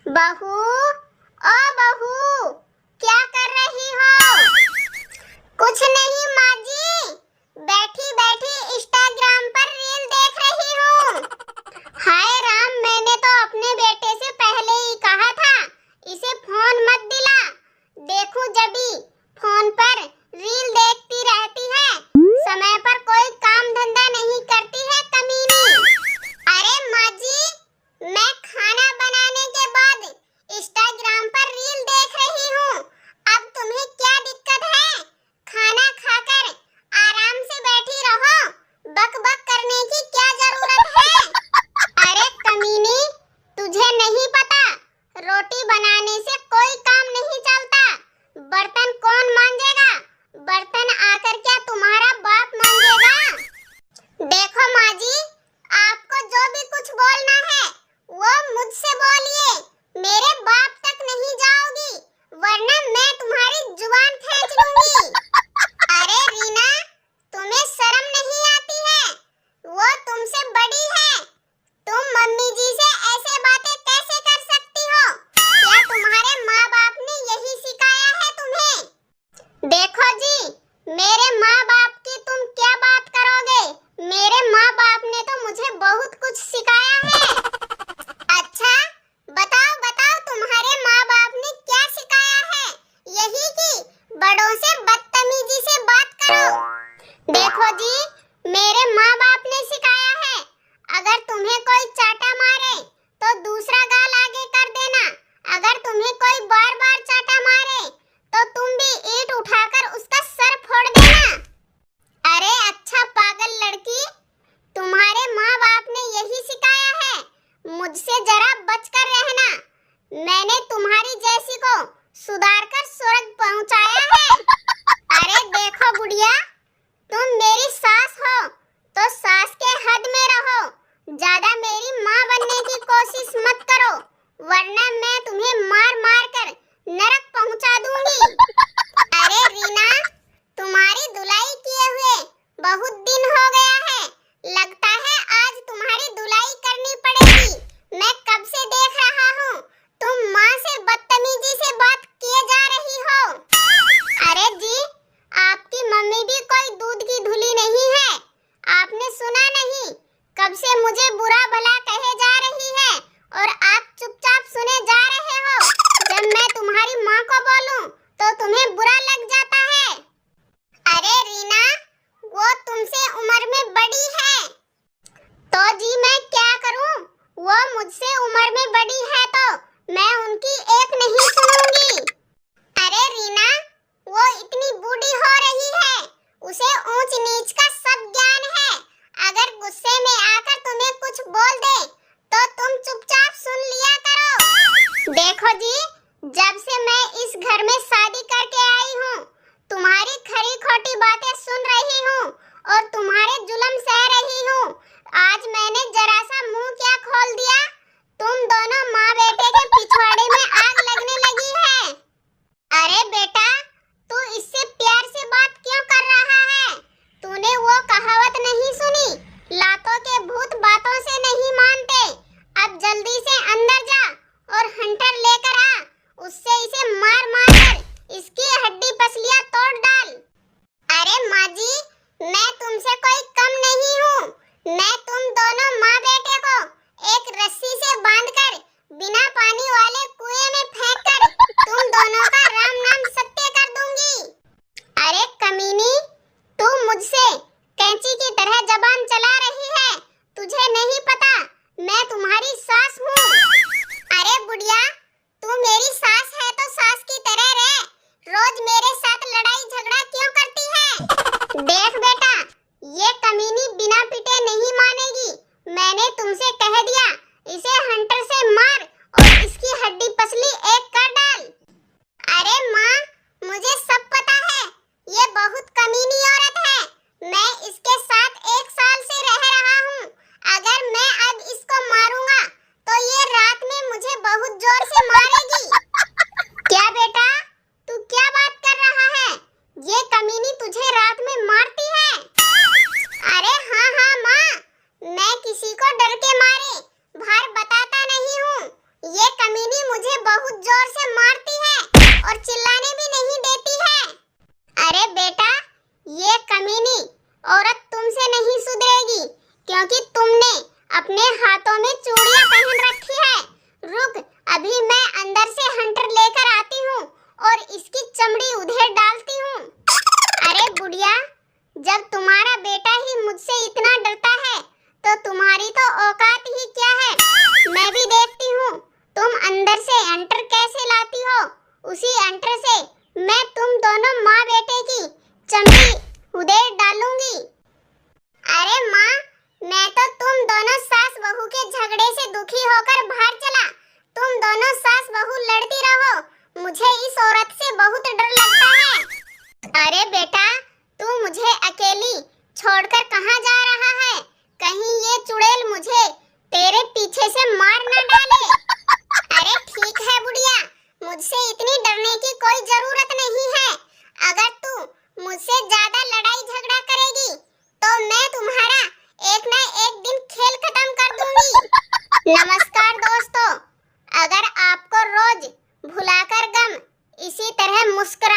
बहू, ओ बहू, क्या कर रही हो? कुछ नहीं माँ जी, बैठी बैठी इंस्टाग्राम पर रील देख रही हूँ। हाय राम, मैंने तो अपने बेटे से पहले ही कहा था इसे फोन मत दिला। देखूं जभी फोन पर रील देखती रहती है, समय पर कोई काम धंधा नहीं करती है कमीनी। अरे माँ जी, मैं खाना बनाने के बाद इंस्टाग्राम पर रील देख रही हूँ। अब तुम्हें क्या दिक्कत है? खाना खाकर आराम से बैठी रहो, बक बक करने की क्या जरूरत है? अरे कमीनी, तुझे नहीं पता रोटी बनाने से कोई काम नहीं चलता। बर्तन कौन मांजेगा? बर्तन आकर क्या तुम्हारा बाप मांजेगा? देखो माँ जी, आपको जो भी कुछ बोलना है वो मुझसे बोलिए, मेरे बाप तक नहीं जाओगी, वरना मैं तुम्हारी जुबान खींच लूंगी। अरे रीना, तुम्हें शर्म नहीं आती है? वो तुमसे बड़ी है, तुम मम्मी जी से ऐसे बातें कैसे कर सकती हो? क्या तुम्हारे माँ बाप ने यही सिखाया है तुम्हें? देखो जी, मेरे माँ बाप की तुम क्या बात करोगे? मेरे माँ बाप ने तो मुझे बहुत कुछ सिखाया है। अच्छा, बताओ बताओ, तुम्हारे माँ बाप ने क्या सिखाया है? यही कि बड़ों से बदतमीजी से बात करो। देखो जी, मेरे माँ बाप ने सिखाया है, अगर तुम्हें कोई चाटा मारे तो दूसरा गाल आगे कर देना। अगर तुम्हें कोई बार बार चाटा मारे तो तुम भी ईंट उठाकर उसका सर फोड़ देना। अरे अच्छा पागल लड़की, तुम्हारे माँ बाप ने यही सिखाया है, मुझसे जरा बचकर रहना। मैंने तुम्हारी जैसी को सुधार कर स्वर्ग पहुंचाया है। अरे देखो बुढ़िया, तुम मेरी सास हो तो सास के हद में रहो, ज्यादा मेरी माँ बनने की कोशिश मत करो, वरना मैं तुम्हें मार मार कर नरक पहुंचा दूंगी। अरे रीना, तुम्हारी धुलाई किए हुए बहुत दिन हो गया है, लगता है आज तुम्हारी धुलाई करनी पड़ेगी। मैं कब से देख रहा हूँ तुम माँ से बदतमीजी से बात किए जा रही हो। अरे जी, आपकी मम्मी भी कोई दूध की धुली नहीं है, आपने सुना नहीं? कब से मुझे बुरा भला कहे जा रही है और आप चुपचाप सुने जा रहे हो। जब मैं तुम्हारी माँ को बोलूं तो तुम्हें बुरा लग जाता है। अरे रीना, वो तुमसे उम्र में बड़ी है तो जी मैं क्या करूं? वो मुझसे उम्र में बड़ी है तो मैं उनकी एक नहीं सुनूंगी। अरे रीना, वो इतनी बूढ़ी हो रही है, उसे ऊंच नीच का सब ज्ञान है। अगर गुस्से में आकर तुम्हें कुछ बोल दे तो तुम चुपचाप सुन लिया करो। देखो जी, जब से मैं इस घर में शादी करके आई हूँ, तुम्हारी खरी खोटी बातें सुन रही हूँ और तुम्हारे जुल्म सह रही हूँ। आज मैंने जरा सा मुंह क्या खोल दिया, तुम दोनों माँ बेटे के पिछवाड़े में आग लगने लगी है। अरे बेटा, तू इससे प्यार से बात क्यों कर रहा है? तूने वो कहावत नहीं सुनी, लातों के भूत बातों से नहीं मानते। अब जल्दी से अंदर जा और हंटर लेकर आ, उससे इसे मार मार कर इसकी हड्डी पसलियां तोड़ डाल। अरे माँ जी, मैं तुमसे कोई कम नहीं हूँ। मैं तुम दोनों माँ बेटे को एक रस्सी से बांधकर बिना पानी वाले कुएं में फेंककर तुम दोनों का राम नाम सत्य कर दूंगी। अरे कमीनी, तू मुझसे कैंची की तरह जबान चला रही है, तुझे नहीं पता मैं तुम्हारी सास हूँ। अरे बुढ़िया, तू मेरी सास है तो सास की तरह रह, रोज मेरे साथ लड़ाई झगड़ा क्यों करती है? देख बेटा, ये कमीनी बिना पिटे नहीं मानेगी। मैंने तुमसे कह दिया, इसे हंटर से मार और इसकी हड्डी पसली एक कर डाल। अरे माँ, मुझे सब पता है, ये बहुत कमीनी औरत है। मैं इसके साथ 1 साल से रह रहा हूँ। अगर मैं अब इसको मारूंगा तो ये रात में मुझे बहुत जोर से मारेगी। क्या बेटा, तू क्या बात कर रहा है? ये कमीनी तुझे रात में मारती है? अरे हाँ हाँ माँ, मैं किसी को डर के मारे बाहर बताता नहीं हूँ। ये कमीनी मुझे मुझे बहुत जोर से मारती है और चिल्लाने भी नहीं देती है। अरे बेटा, ये कमीनी औरत तुमसे नहीं सुधरेगी क्योंकि तुमने अपने हाथों में चूड़ियां पहन रखी है। रुक, अभी मैं अंदर से हंटर लेकर आती हूँ और इसकी चमड़ी उधेड़ डालती हूँ। अरे बुढ़िया, जब तुम्हारा बेटा ही मुझसे इतना डरता है तो तुम्हारी तो औकात ही क्या है। मैं भी देखती हूँ तुम अंदर से हंटर कैसे लाती हो। उसी हंटर से मैं तुम दोनों माँ बेटे की चमड़ी उधेड़ डालूंगी। अरे माँ, मैं तो तुम दोनों सास बहू के झगड़े से दुखी होकर बाहर चला। तुम दोनों सास बहू लड़ती रहो, मुझे इस औरत से बहुत डर लगता है। अरे बेटा, तू मुझे अकेली छोड़कर कहाँ जा रहा है? कहीं ये चुड़ैल मुझे तेरे पीछे से मार न डाले। अरे ठीक है बुढ़िया, मुझसे इतनी डरने की कोई जरूरत नहीं है। अगर तू मुझसे ज्यादा लड़ाई झगड़ा करेगी तो मैं तुम्हारा एक ना एक दिन खेल खत्म कर दूंगी। नमस्कार दोस्तों, अगर आपको रोज भुलाकर गम इसी तरह मुस्कुरा